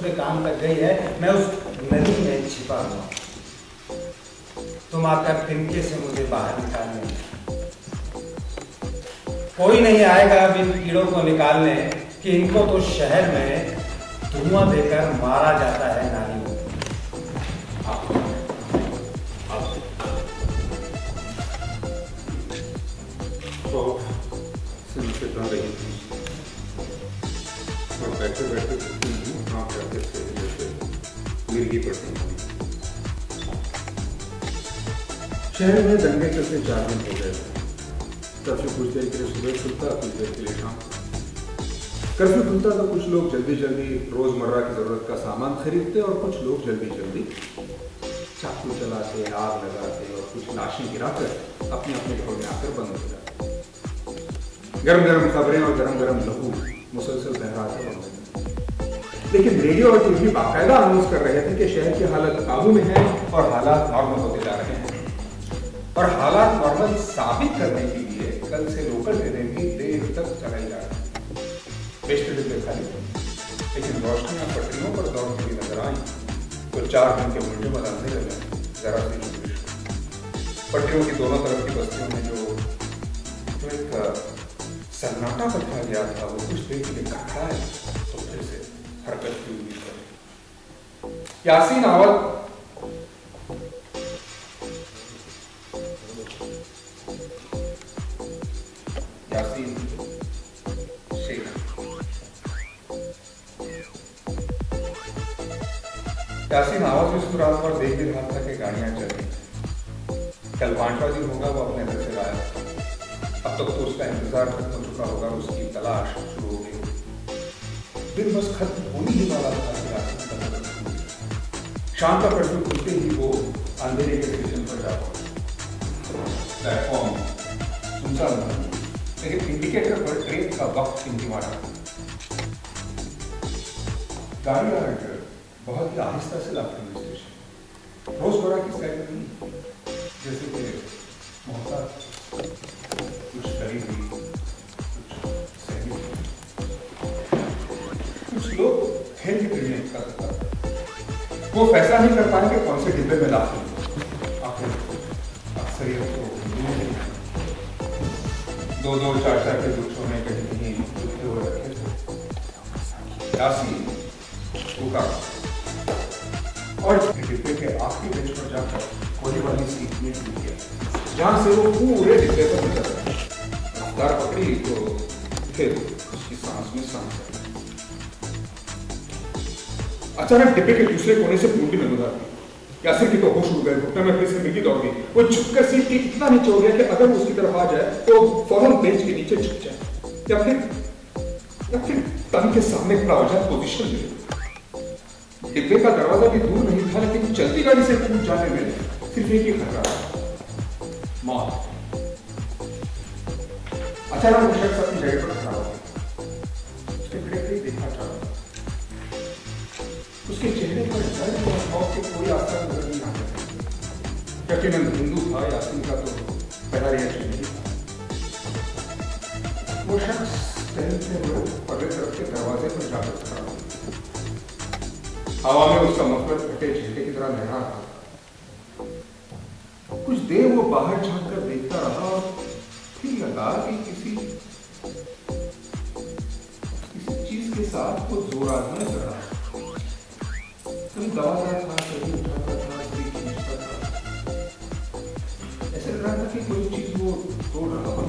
दूसरे काम तक गई है, मैं उस नदी में छिपा हुआ। तुम आकर तिनके से मुझे बाहर निकालने, कोई नहीं आएगा अब इन कीड़ों को निकालने कि इनको तो शहर में धुआं देकर मारा जाता है नाली में। तो से कर रही थी और बैठे बैठे काम करते थे, जैसे मिर्गी पड़ती थी। शहर में दंगे चलते 4 दिन हो गए थे। कर्फ्यू कुछ देर के लिए सुबह खुलता, कुछ देर के लिए शाम। कर्फ्यू खुलता तो कुछ लोग जल्दी जल्दी रोजमर्रा की जरूरत का सामान खरीदते और कुछ लोग जल्दी जल्दी चाकू चलाते, आग लगाते और कुछ लाशें गिराकर अपने अपने घरों में आकर बंद हो जाते। गरम गरम खबरें और गरम गरम लहू मुसलसल बहराते रहते। लेकिन रेडियो और टीवी बाकायदा अनाउंस कर रहे थे कि शहर की हालत काबू में है और हालात नॉर्मल होते जा रहे हैं। और हालात नॉर्मल साबित करने के लिए कल से लोकल ट्रेनें भी देर तक चलाई जा रही है। बेशतर डिब्बे खाली, लेकिन रोशनियां पटरियों पर दौड़ती हुई नजर आई तो 4 दिन के मुंडे बदलने लगे। जरा सी पटरियों की दोनों तरफ की बस्तियों में जो एक सन्नाटा बैठा गया था, वो कुछ देर के लिए खड़ा है तो फिर से हरकत की उम्मीद कर। यासीन आवत यासीन आवाज मुस्कुरात पर देख भी रहा था कि गाड़ियां चल रही। कल 5वां दिन होगा वो अपने घर से गायब। अब तक तो उसका इंतजार खत्म हो चुका होगा, उसकी तलाश शुरू हो गई। दिन बस खत्म होने ही वाला था कि यासीन का कदम थम गया। शाम का कर्फ्यू खुलते ही वो अंधेरे के स्टेशन पर जा पहुंचा। प्लेटफॉर्म सुनसान था, लेकिन इंडिकेटर पर ट्रेन का वक्त टिमटिमा रहा। गाड़ी बहुत ही आहिस्ता से लाते हैं स्टेशन, रोजमर्रा की स्टाइल में नहीं, जैसे कि मोहब्बत कुछ करी हुई, कुछ सही हुई। कुछ लोग खेल की ट्रेनिंग करता वो फैसला नहीं कर पाएंगे कौन से डिब्बे में दाखिल हो। आखिर अक्सरियत तो 2-2, 4-4 के गुच्छों में कहीं कहीं जुटे हुए रखे थे। यासीन भूखा और डिब्बे के आखिरी बेंच पर जाकर कोने वाली सीट में टूट गया, जहां से वो पूरे डिब्बे पर नजर आया। रफ्तार पकड़ी तो फिर उसकी सांस में सांस आई। अचानक डिब्बे के दूसरे कोने से बूंदी नजर आती। यासीन की तो होश उड़ गए, घुटने में फिर से मिर्गी दौड़ गई। वो झुककर सीट के इतना नीचे हो गया कि अगर वो उसकी तरफ आ जाए तो फौरन बेंच के नीचे झुक जाए या फिर तन के सामने खड़ा हो जाए, पोजीशन ले। डिब्बे का दरवाजा भी दूर नहीं था, लेकिन चलती गाड़ी से कूद जाने में सिर्फ एक ही खतरा था, मौत। अचानक वो शख्स अपनी जगह पर खड़ा हो गया। उसके खड़े देखा था, उसके चेहरे पर दर्द और खौफ के कोई आसार नजर नहीं आ रहा। यकीनन हिंदू था, यासीन का तो पहला रिएक्शन नहीं था। वो शख्स टहलते हुए अगले तरफ के दरवाजे पर जाकर खड़ा हो। हवा में उसका मफलर फटे झंडे की तरह लहरा रहा था। कुछ देर वो बाहर झांक कर देखता रहा और फिर लगा कि किसी चीज के साथ वो जोर आजमा कर रहा था। कभी दबाता था, कभी उठाता था, कभी खींचता था। ऐसे लग रहा था कि कोई चीज वो तोड़ रहा था।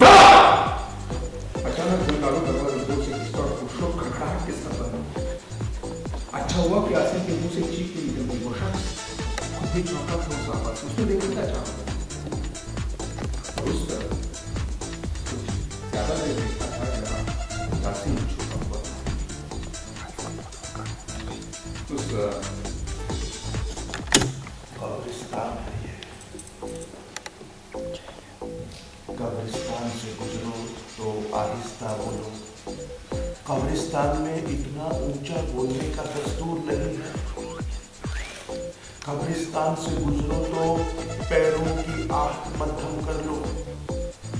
अचानक दरवाजा जोर से खिंचता और पुष्प खड़खड़ाहट के साथ बंद। अच्छा हुआ कि यासीन के मुंह से चीख के निकल गई। वो शख्स खुद भी चौंका था उस आवाज से। उसने देखा क्या चाहा उस तरफ कुछ ज्यादा देर देखा था जहां यासीन छुपा हुआ था। उस कब्रिस्तान है ये। कब्रिस्तान से गुजरो तो आहिस्ता बोलो। कब्रिस्तान में इतना ऊंचा बोलने का दस्तूर नहीं है। कब्रिस्तान से गुजरो तो पैरों की आहट मध्यम कर लो।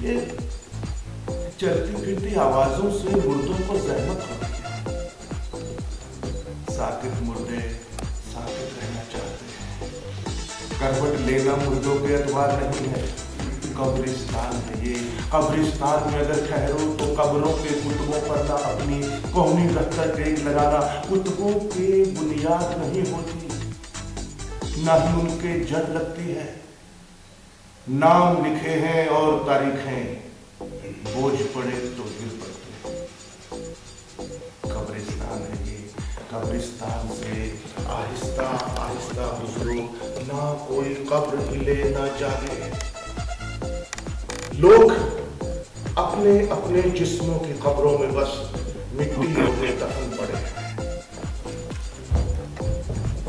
ये चलती फिरती आवाजों से मुर्दों को जहमत होती है। साकिब मुर्दे साकिब रहना चाहते हैं। करवट लेना मुर्दों के अतवार नहीं है, कब्रिस्तान है ये। कब्रिस्तान में अगर ठहरो तो कब्रों के कुतुबों पर ना अपनी कौमी दफ्तर टेक लगाना। कुतुबों की बुनियाद नहीं होती, ना ही उनके जड़ लगती है। नाम लिखे हैं और तारीखें बोझ पड़े तो गिर पड़ते हैं। कब्रिस्तान है ये, कब्रिस्तान से आहिस्ता आहिस्ता गुजरो, ना कोई कब्र हिले ना जागे। लोग अपने अपने जिस्मों की कब्रों में बस मिट्टी होते दफन पड़े हैं।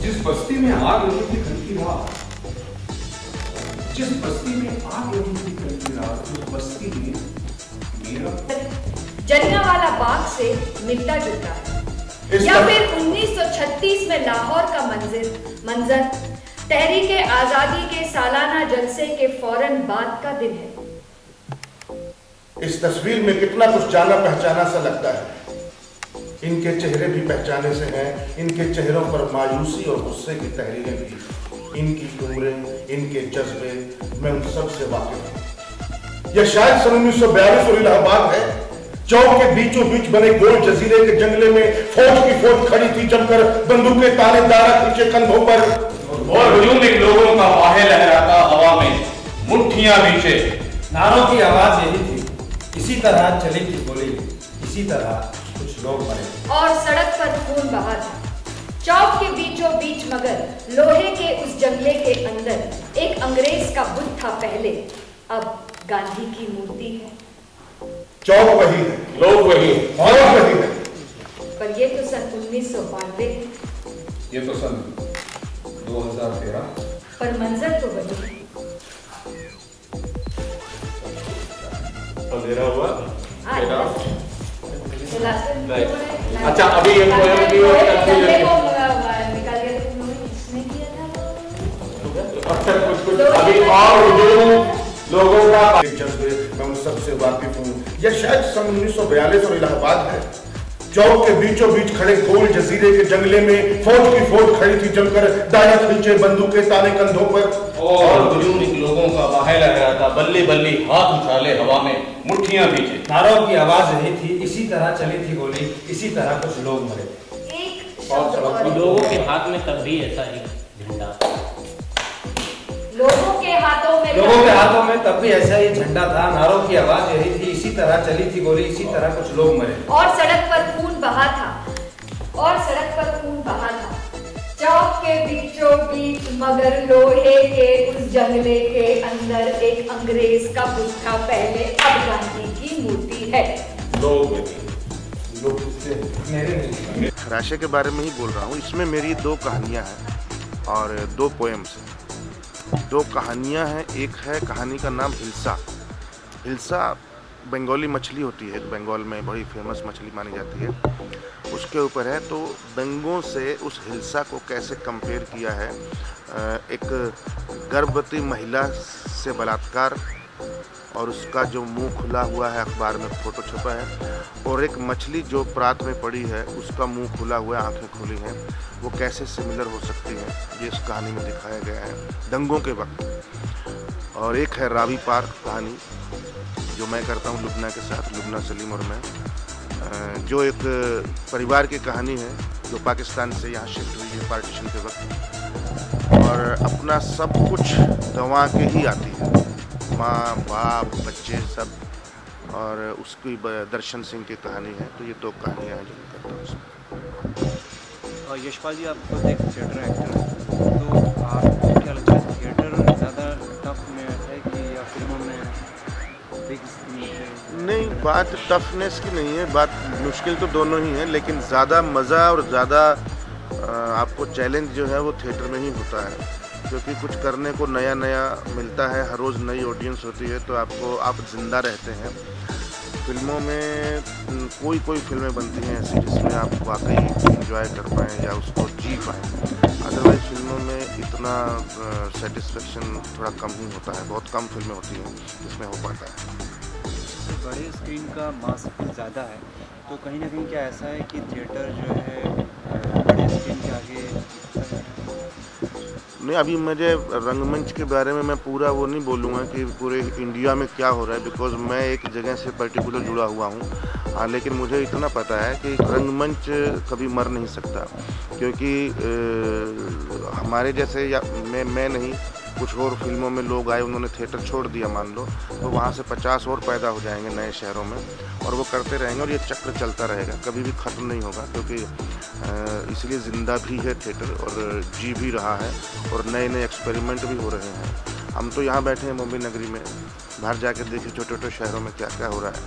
जिस बस्ती में आग लगी थी कल की रात, जिस बस्ती में आग लगी थी कल की रात, उस बस्ती में मेरा जलियांवाला बाग से मिलता जुलता है, या फिर 1936 में लाहौर का मंजर तहरीके आजादी के सालाना जलसे के फौरन बाद का दिन है। इस तस्वीर में कितना कुछ जाना पहचाना सा लगता है। इनके चेहरे भी पहचाने से हैं, इनके चेहरों पर मायूसी और गुस्से की तहरीरें भी, इनकी उम्रें, इनके जज्बे, मैं उन सब से वाकिफ हूं। यह शायद सन 1942 और इलाहाबाद है। चौक के बीचों बीच बने गोल जजीरे के जंगले में फौज की फौज खड़ी थी जमकर, बंदूकें ताने दारा पीछे कंधों पर, और हुजूम में लोगों का वाहे लहराता हवा में, मुट्ठियां पीछे। नारों की आवाज यही थी, इसी तरह चली थी गोली, इसी तरह कुछ लोग मरे और सड़क पर खून बहा था। चौक के बीचों बीच मगर लोहे के उस जंगले के अंदर एक अंग्रेज का बुत था पहले, अब गांधी की मूर्ति है। चौक वही है, लोग वही, फौज वही है। पर ये तो सन 1992, ये तो सन 2013, पर मंजर तो वही है। अंधेरा हुआ। अच्छा, अभी ये पोएम की अक्सर कुछ अभी और लोगों का जज्बे, मैं उन सबसे वाकिफ हूँ। यह शायद सन 1942 और इलाहाबाद है। चौक के बीचों बीच खड़े गोल जजीरे के जंगले में फौज की फौज खड़ी थी जमकर, दाया खींचे बंदूकें ताने कंधों पर, और हुजूम में लोगों का वाहे लहराता, बल्ली बल्ली हाथ उछाले हवा में, मुट्ठियां पीछे। नारों की आवाज यही थी, इसी तरह चली थी गोली, इसी तरह कुछ लोग मरे। एक शब्द और लोगों के हाथ में तब भी ऐसा ही झंडा, लोगों के हाथों में तब भी ऐसा ही झंडा था। नारों की आवाज यही थी, इसी तरह चली थी गोली, इसी तरह कुछ लोग मरे और सड़क पर खून बहा था, और सड़क पर खून बहा था। चौक के बीचों बीच मगर लोहे के उस जंगले के अंदर एक अंग्रेज का बुत था पहले, अब गांधी की मूर्ति है। लोग मेरे खराशे के बारे में ही बोल रहा हूँ। इसमें मेरी दो कहानियाँ हैं और दो पोएम्स हैं। दो कहानियाँ हैं, एक है कहानी का नाम हिल्सा। हिल्सा बंगाली मछली होती है, बंगाल में बड़ी फेमस मछली मानी जाती है, उसके ऊपर है। तो बंगों से उस हिल्सा को कैसे कंपेयर किया है, एक गर्भवती महिला से बलात्कार और उसका जो मुंह खुला हुआ है, अखबार में फोटो छपा है, और एक मछली जो प्रात में पड़ी है उसका मुंह खुला हुआ है, आंखें खुली हैं, वो कैसे सिमिलर हो सकती हैं, ये इस कहानी में दिखाया गया है दंगों के वक्त। और एक है रावी पार्क कहानी जो मैं करता हूँ लुबना के साथ, लुबना सलीम और मैं, जो एक परिवार की कहानी है जो पाकिस्तान से यहाँ शिफ्ट हुई है पार्टीशन के वक्त, और अपना सब कुछ गंवा के ही आती है, माँ बाप बच्चे सब, और उसकी दर्शन सिंह की कहानी है। तो ये दो कहानियाँ हैं जो मैं करता हूँ उसमें। और यशपाल जी, आप खुद एक थिएटर एक्टर हैं, तो आपको क्या लगता है थिएटर ज़्यादा टफ में है कि या फिल्मों में बिग स्क्रीन पे? नहीं, बात टफनेस की नहीं है, बात मुश्किल तो दोनों ही है, लेकिन ज़्यादा मज़ा और ज़्यादा आपको चैलेंज जो है वो थिएटर में ही होता है, क्योंकि कुछ करने को नया नया मिलता है, हर रोज़ नई ऑडियंस होती है, तो आप जिंदा रहते हैं। फिल्मों में कोई फिल्में बनती हैं ऐसी जिसमें आप वाकई एंजॉय कर पाएँ या उसको जी पाएँ, अदरवाइज फिल्मों में इतना सेटिस्फेक्शन थोड़ा कम ही होता है। बहुत कम फिल्में होती हैं जिसमें हो पाता है। जैसे बड़े स्क्रीन का मास ज़्यादा है, तो कहीं ना कहीं क्या ऐसा है कि थिएटर जो है बड़े के आगे नहीं, अभी मुझे रंगमंच के बारे में मैं पूरा वो नहीं बोलूँगा कि पूरे इंडिया में क्या हो रहा है, बिकॉज मैं एक जगह से पर्टिकुलर जुड़ा हुआ हूँ। हाँ, लेकिन मुझे इतना पता है कि रंगमंच कभी मर नहीं सकता, क्योंकि हमारे जैसे या मैं नहीं, कुछ और फिल्मों में लोग आए, उन्होंने थिएटर छोड़ दिया मान लो, तो वहाँ से 50 और पैदा हो जाएंगे नए शहरों में, और वो करते रहेंगे और ये चक्र चलता रहेगा, कभी भी ख़त्म नहीं होगा, क्योंकि इसलिए ज़िंदा भी है थिएटर और जी भी रहा है और नए नए एक्सपेरिमेंट भी हो रहे हैं। हम तो यहाँ बैठे हैं मुंबई नगरी में, बाहर जाकर देखिए छोटे छोटे शहरों में क्या क्या हो रहा है।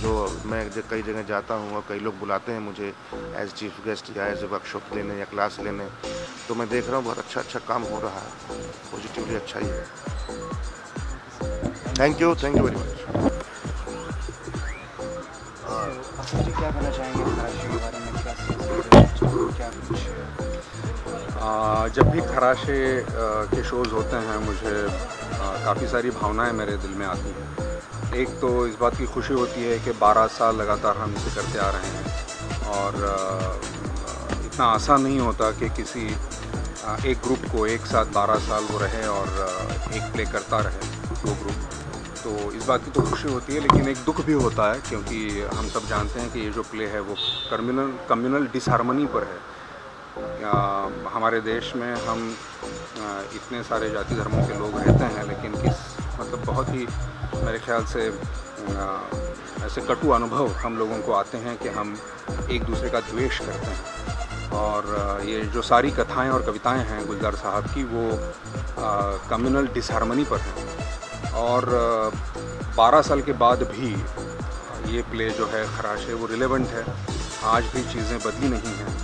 जो मैं कई जगह जाता हूँ और कई लोग बुलाते हैं मुझे एज चीफ गेस्ट या एज वर्कशॉप लेने या क्लास लेने, तो मैं देख रहा हूँ बहुत अच्छा काम हो रहा है, पॉजिटिवली अच्छा ही है। Thank you very much. जी क्या कहना चाहेंगे खराशे के बारे में, क्या कुछ? जब भी खराशे के शोज़ होते हैं मुझे काफ़ी सारी भावनाएं मेरे दिल में आती हैं। एक तो इस बात की खुशी होती है कि 12 साल लगातार हम इसे करते आ रहे हैं और इतना आसान नहीं होता कि किसी एक ग्रुप को एक साथ 12 साल वो रहे और एक प्ले करता रहे वो ग्रुप। तो इस बात की तो खुशी होती है, लेकिन एक दुख भी होता है, क्योंकि हम सब जानते हैं कि ये जो प्ले है वो कम्युनल डिसहार्मनी पर है। हमारे देश में हम इतने सारे जाति धर्मों के लोग रहते हैं, लेकिन मतलब बहुत ही मेरे ख्याल से ऐसे कटु अनुभव हम लोगों को आते हैं कि हम एक दूसरे का द्वेष करते हैं। और ये जो सारी कथाएं और कविताएं हैं गुलजार साहब की, वो कम्युनल डिसहार्मनी पर हैं। और 12 साल के बाद भी ये प्ले जो है खराशे वो रिलेवेंट है, आज भी चीज़ें बदली नहीं हैं।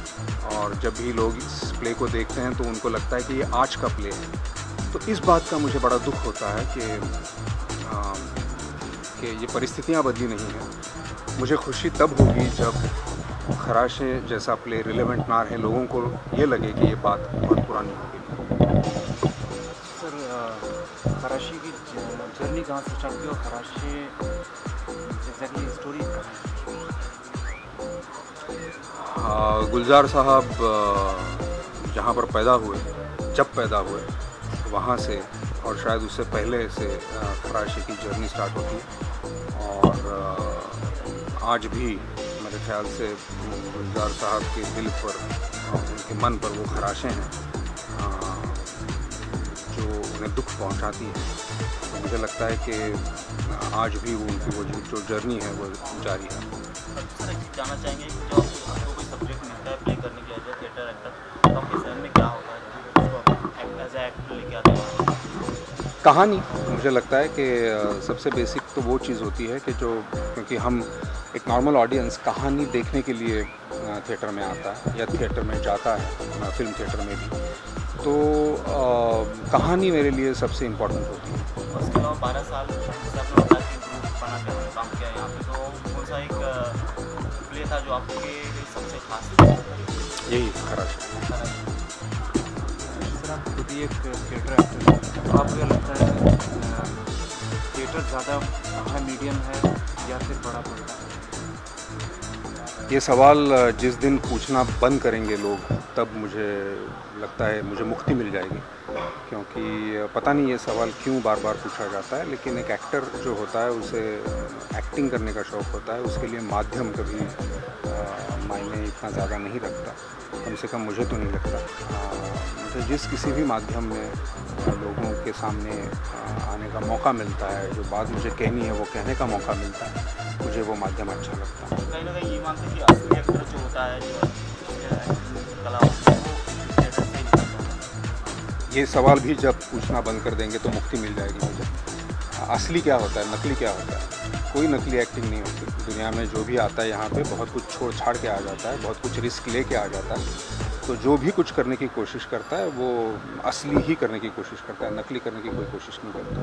और जब भी लोग इस प्ले को देखते हैं तो उनको लगता है कि ये आज का प्ले है। तो इस बात का मुझे बड़ा दुख होता है कि ये परिस्थितियाँ बदली नहीं हैं। मुझे खुशी तब होगी जब खराशे जैसा प्ले रिलेवेंट ना रहे, लोगों को ये लगे कि ये बात बहुत पुरानी हो गई। सर खराशे की जर्नी कहाँ से स्टार्ट हुई और खराशे एग्जैक्टली स्टोरी कहाँ है? गुलजार साहब जहाँ पर पैदा हुए, जब पैदा हुए, वहाँ से और शायद उससे पहले से खराशे की जर्नी स्टार्ट होती। और आज भी मेरे ख्याल से गुलजार साहब के दिल पर, उनके मन पर वो खराशें हैं जो उन्हें दुख पहुंचाती हैं। तो मुझे लगता है कि आज भी उनकी वो जो जर्नी है वो जारी है। सर जानना चाहेंगे जो आपको कोई सब्जेक्ट मिलता है प्ले करने के एज ए थिएटर एक्टर, तो आपके सहन में क्या होता है उसको एज ए एक्टर लेके आते हैं? कहानी, मुझे लगता है कि सबसे बेसिक तो वो चीज़ होती है कि जो, क्योंकि हम एक नॉर्मल ऑडियंस कहानी देखने के लिए थिएटर में आता है या थिएटर में जाता है, फिल्म थिएटर में भी, तो कहानी मेरे लिए सबसे इम्पोर्टेंट होती है। उसके अलावा 12 साल जैसे आपने बताया कि ग्रुप बना के काम किया यहाँ पे, तो कौन सा एक प्ले था जो आपके सबसे खास था? यही खराशे। सर आप खुद ही एक थिएटर एक्टर हैं, तो आपको क्या लगता है थिएटर ज़्यादा अच्छा मीडियम है या फिर बड़ा पर्दा? ये सवाल जिस दिन पूछना बंद करेंगे लोग, तब मुझे लगता है मुझे मुक्ति मिल जाएगी, क्योंकि पता नहीं ये सवाल क्यों बार बार पूछा जाता है। लेकिन एक एक्टर जो होता है उसे एक्टिंग करने का शौक़ होता है, उसके लिए माध्यम कभी मायने इतना ज़्यादा नहीं रखता, कम से कम मुझे तो नहीं लगता। मुझे जिस किसी भी माध्यम में लोगों के सामने आने का मौका मिलता है, जो बात मुझे कहनी है वो कहने का मौका मिलता है, मुझे वो माध्यम अच्छा लगता है। कहीं ना कहीं ये मानते हैं कि असली एक्टर जो होता है, जो कला होती है, वो थिएटर से ही निकलता है। ये सवाल भी जब पूछना बंद कर देंगे तो मुक्ति मिल जाएगी मुझे। असली क्या होता है, नकली क्या होता है? कोई नकली एक्टिंग नहीं होती दुनिया में। जो भी आता है यहाँ पे बहुत कुछ छोड़ छाड़ के आ जाता है, बहुत कुछ रिस्क ले के आ जाता है। तो जो भी कुछ करने की कोशिश करता है वो असली ही करने की कोशिश करता है, नकली करने की कोई कोशिश नहीं करता।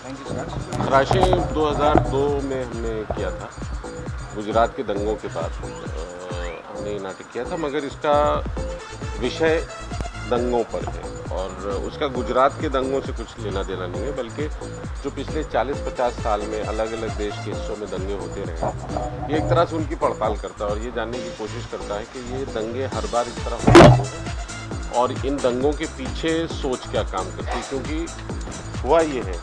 Thank you sir. खराशे 2002 में हमने किया था, गुजरात के दंगों के बाद हमने ये नाटक किया था, मगर इसका विषय दंगों पर है और उसका गुजरात के दंगों से कुछ लेना देना नहीं है, बल्कि जो पिछले 40-50 साल में अलग अलग देश के हिस्सों में दंगे होते रहे, ये एक तरह से उनकी पड़ताल करता है और ये जानने की कोशिश करता है कि ये दंगे हर बार इस तरह होते हैं और इन दंगों के पीछे सोच क्या काम करती है। क्योंकि हुआ ये है,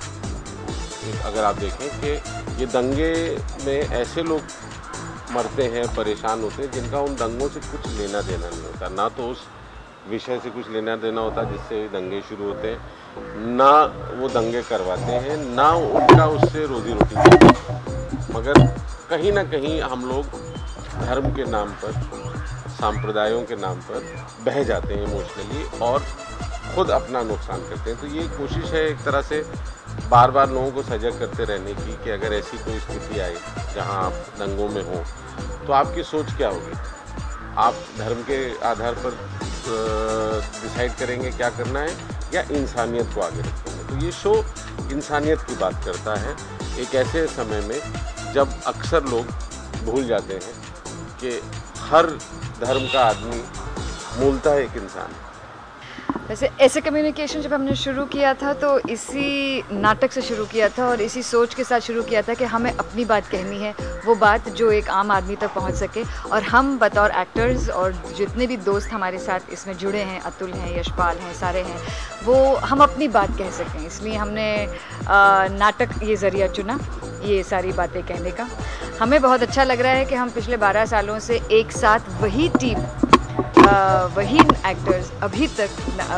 अगर आप देखें कि ये दंगे में ऐसे लोग मरते हैं, परेशान होते हैं, जिनका उन दंगों से कुछ लेना देना नहीं होता, ना तो उस विषय से कुछ लेना देना होता जिससे दंगे शुरू होते हैं, ना वो दंगे करवाते हैं, ना उनका उससे रोजी रोटी होती है। मगर कहीं ना कहीं हम लोग धर्म के नाम पर, सांप्रदायों के नाम पर बह जाते हैं इमोशनली और खुद अपना नुकसान करते हैं। तो ये कोशिश है एक तरह से बार बार लोगों को सजग करते रहने की कि अगर ऐसी कोई स्थिति आए जहां आप दंगों में हो तो आपकी सोच क्या होगी। आप धर्म के आधार पर डिसाइड करेंगे क्या करना है या इंसानियत को आगे रखेंगे। तो ये शो इंसानियत की बात करता है एक ऐसे समय में जब अक्सर लोग भूल जाते हैं कि हर धर्म का आदमी मूलतः एक इंसान है। वैसे ऐसे कम्युनिकेशन जब हमने शुरू किया था तो इसी नाटक से शुरू किया था और इसी सोच के साथ शुरू किया था कि हमें अपनी बात कहनी है, वो बात जो एक आम आदमी तक पहुंच सके। और हम बतौर एक्टर्स और जितने भी दोस्त हमारे साथ इसमें जुड़े हैं, अतुल हैं, यशपाल हैं, सारे हैं, वो हम अपनी बात कह सकें, इसलिए हमने नाटक ये ज़रिया चुना ये सारी बातें कहने का। हमें बहुत अच्छा लग रहा है कि हम पिछले 12 सालों से एक साथ वही टीम, वही एक्टर्स अभी तक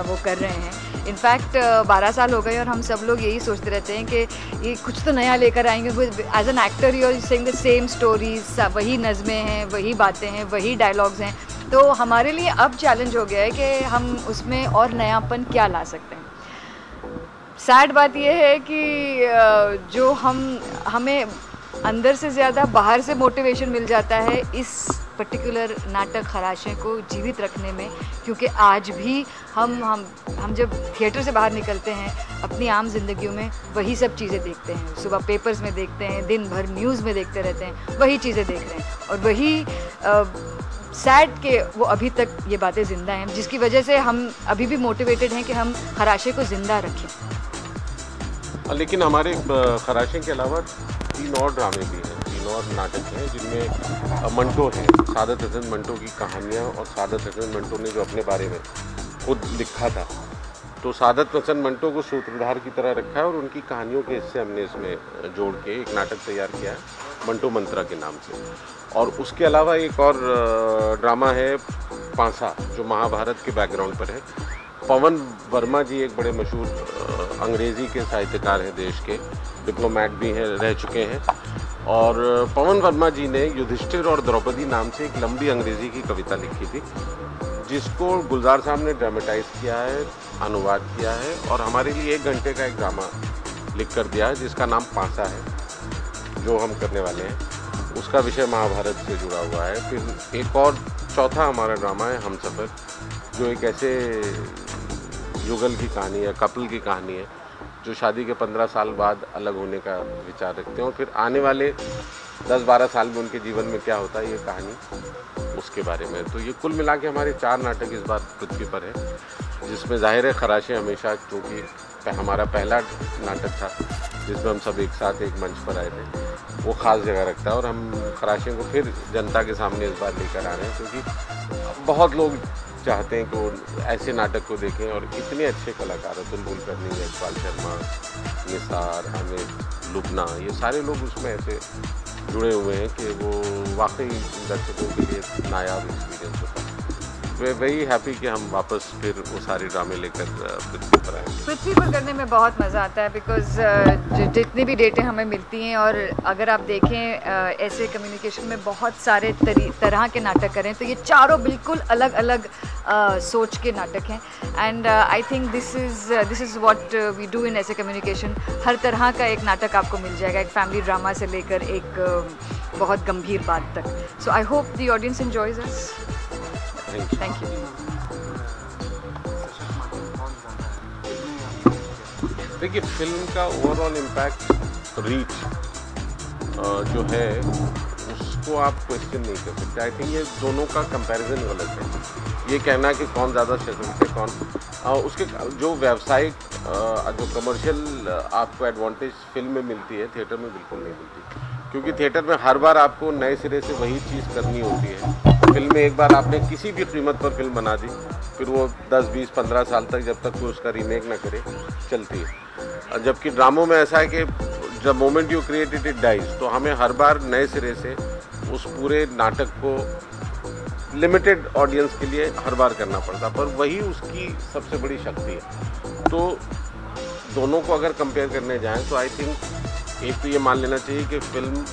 वो कर रहे हैं। इनफैक्ट 12 साल हो गए और हम सब लोग यही सोचते रहते हैं कि ये कुछ तो नया लेकर आएंगे। As an actor you are saying the same stories, वही नज़में हैं, वही बातें हैं, वही डायलॉग्स हैं। तो हमारे लिए अब चैलेंज हो गया है कि हम उसमें और नयापन क्या ला सकते हैं। सैड बात यह है कि जो हमें अंदर से ज़्यादा बाहर से मोटिवेशन मिल जाता है इस पर्टिकुलर नाटक खराशे को जीवित रखने में, क्योंकि आज भी हम जब थिएटर से बाहर निकलते हैं अपनी आम जिंदगियों में वही सब चीज़ें देखते हैं, सुबह पेपर्स में देखते हैं, दिन भर न्यूज़ में देखते रहते हैं, वही चीज़ें देख रहे हैं और वही सैड के वो अभी तक ये बातें ज़िंदा हैं, जिसकी वजह से हम अभी भी मोटिवेटेड हैं कि हम खराशे को ज़िंदा रखें। लेकिन हमारे खराशे के अलावा 3 और ड्रामे भी हैं, 3 और नाटक हैं जिनमें मंटो है, सादत हसन मंटो की कहानियाँ। और सादत हसन मंटो ने जो अपने बारे में खुद लिखा था, तो सादत हसन मंटो को सूत्रधार की तरह रखा है और उनकी कहानियों के हिस्से हमने इसमें जोड़ के एक नाटक तैयार किया है मंटो मंत्रा के नाम से। और उसके अलावा एक और ड्रामा है पांसा, जो महाभारत के बैकग्राउंड पर है। पवन वर्मा जी एक बड़े मशहूर अंग्रेज़ी के साहित्यकार हैं, देश के डिप्लोमेट भी हैं, रह चुके हैं। और पवन वर्मा जी ने युधिष्ठिर और द्रौपदी नाम से एक लंबी अंग्रेज़ी की कविता लिखी थी, जिसको गुलजार साहब ने ड्रामेटाइज किया है, अनुवाद किया है और हमारे लिए 1 घंटे का एक ड्रामा लिख कर दिया है जिसका नाम पांसा है, जो हम करने वाले हैं। उसका विषय महाभारत से जुड़ा हुआ है। फिर एक और चौथा हमारा ड्रामा है हमसफ़र, जो एक ऐसे युगल की कहानी है, कपल की कहानी है, जो शादी के 15 साल बाद अलग होने का विचार रखते हैं और फिर आने वाले 10-12 साल में उनके जीवन में क्या होता है ये कहानी उसके बारे में। तो ये कुल मिला के हमारे 4 नाटक इस बार पृथ्वी पर है, जिसमें जाहिर है खराशे हमेशा, क्योंकि हमारा पहला नाटक था जिसमें हम सब एक साथ एक मंच पर आए थे, वो ख़ास जगह रखता है। और हम खराशे को फिर जनता के सामने इस बार लेकर आ रहे हैं, क्योंकि बहुत लोग चाहते हैं कि वो ऐसे नाटक को देखें और इतने अच्छे कलाकार हैं, बुलबुल करनी, यशपाल शर्मा, निसार, हामिद, लुबना, ये सारे लोग उसमें ऐसे जुड़े हुए हैं कि वो वाकई दर्शकों के लिए नायाब एक्सपीरियंस होता है। वे वेरी हैप्पी कि हम वापस फिर वो सारे ड्रामे लेकर पृथ्वी पर आए। पृथ्वी पर करने में बहुत मज़ा आता है, बिकॉज जितनी भी डेटें हमें मिलती हैं, और अगर आप देखें ऐसे कम्युनिकेशन में बहुत सारे तरह के नाटक करें, तो ये चारों बिल्कुल अलग अलग सोच के नाटक हैं। And I think this is what we do in ऐसे कम्युनिकेशन। हर तरह का एक नाटक आपको मिल जाएगा, एक फैमिली ड्रामा से लेकर एक बहुत गंभीर बात तक। So I hope the audience enjoys us. Thank you. देखिए, फिल्म का ओवरऑल इम्पैक्ट, रीच जो है उसको आप क्वेश्चन नहीं कर सकते। आई थिंक ये दोनों का कंपैरिजन गलत है। ये कहना कि कौन ज़्यादा सक्सेसफुल है, कौन उसके जो व्यावसायिक जो कमर्शियल आपको एडवांटेज फिल्म में मिलती है, थिएटर में बिल्कुल नहीं मिलती, क्योंकि थिएटर में हर बार आपको नए सिरे से वही चीज़ करनी होती है। फिल्म में एक बार आपने किसी भी कीमत पर फिल्म बना दी, फिर वो 10, 20, 15 साल तक जब तक कोई उसका रीमेक ना करे चलती है। जबकि ड्रामों में ऐसा है कि जब moment you created it dies, तो हमें हर बार नए सिरे से उस पूरे नाटक को लिमिटेड ऑडियंस के लिए हर बार करना पड़ता, पर वही उसकी सबसे बड़ी शक्ति है। तो दोनों को अगर कंपेयर करने जाएं तो आई थिंक एक तो ये मान लेना चाहिए कि फिल्म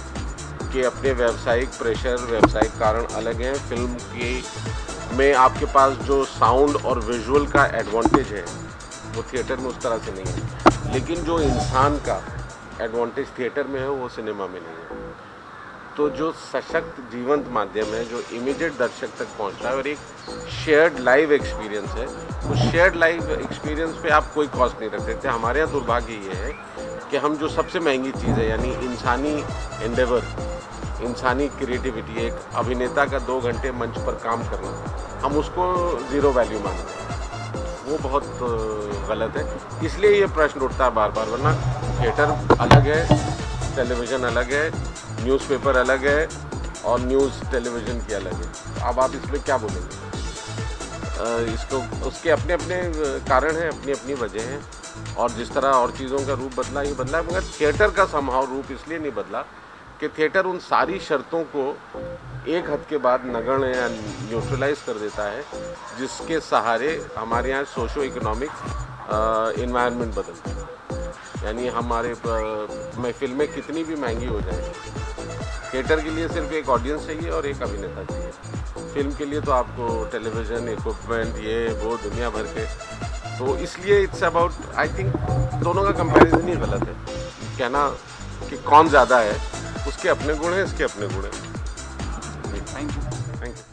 के अपने व्यावसायिक प्रेशर, व्यावसायिक कारण अलग हैं। फिल्म के में आपके पास जो साउंड और विजुअल का एडवांटेज है वो थिएटर में उस तरह से नहीं है, लेकिन जो इंसान का एडवांटेज थिएटर में है वो सिनेमा में नहीं है। तो जो सशक्त जीवंत माध्यम है, जो इमीडिएट दर्शक तक पहुंचता है और एक शेयर्ड लाइव एक्सपीरियंस है, उस शेयर्ड लाइव एक्सपीरियंस पे आप कोई कॉस्ट नहीं रख सकते। हमारे यहाँ दुर्भाग्य ये है कि हम जो सबसे महंगी चीज़ है, यानी इंसानी एंडेवर, इंसानी क्रिएटिविटी, एक अभिनेता का 2 घंटे मंच पर काम करना, हम उसको ज़ीरो वैल्यू मानते हैं। वो बहुत गलत है। इसलिए ये प्रश्न उठता है बार बार, वरना थिएटर अलग है, टेलीविज़न अलग है, न्यूज़पेपर अलग है और न्यूज़ टेलीविज़न की अलग है। अब आप इसमें क्या बोलेंगे? इसको उसके अपने अपने कारण हैं, अपनी अपनी वजह हैं, और जिस तरह और चीज़ों का रूप बदला, ये बदला, मगर थिएटर का समहाव रूप इसलिए नहीं बदला कि थिएटर उन सारी शर्तों को एक हद के बाद नगण्य या न्यूट्रलाइज कर देता है, जिसके सहारे हमारे यहाँ सोशो इकोनॉमिक इन्वायरमेंट बदलता है। यानी हमारे में फिल्में कितनी भी महंगी हो जाए, थिएटर के लिए सिर्फ एक ऑडियंस चाहिए और एक अभिनेता चाहिए। फिल्म के लिए तो आपको टेलीविज़न, इक्विपमेंट, ये वो दुनिया भर के, तो इसलिए इट्स अबाउट, आई थिंक दोनों का कंपैरिजन ही गलत है। कहना कि कौन ज़्यादा है, उसके अपने गुण हैं, इसके अपने गुण हैं। Thank you.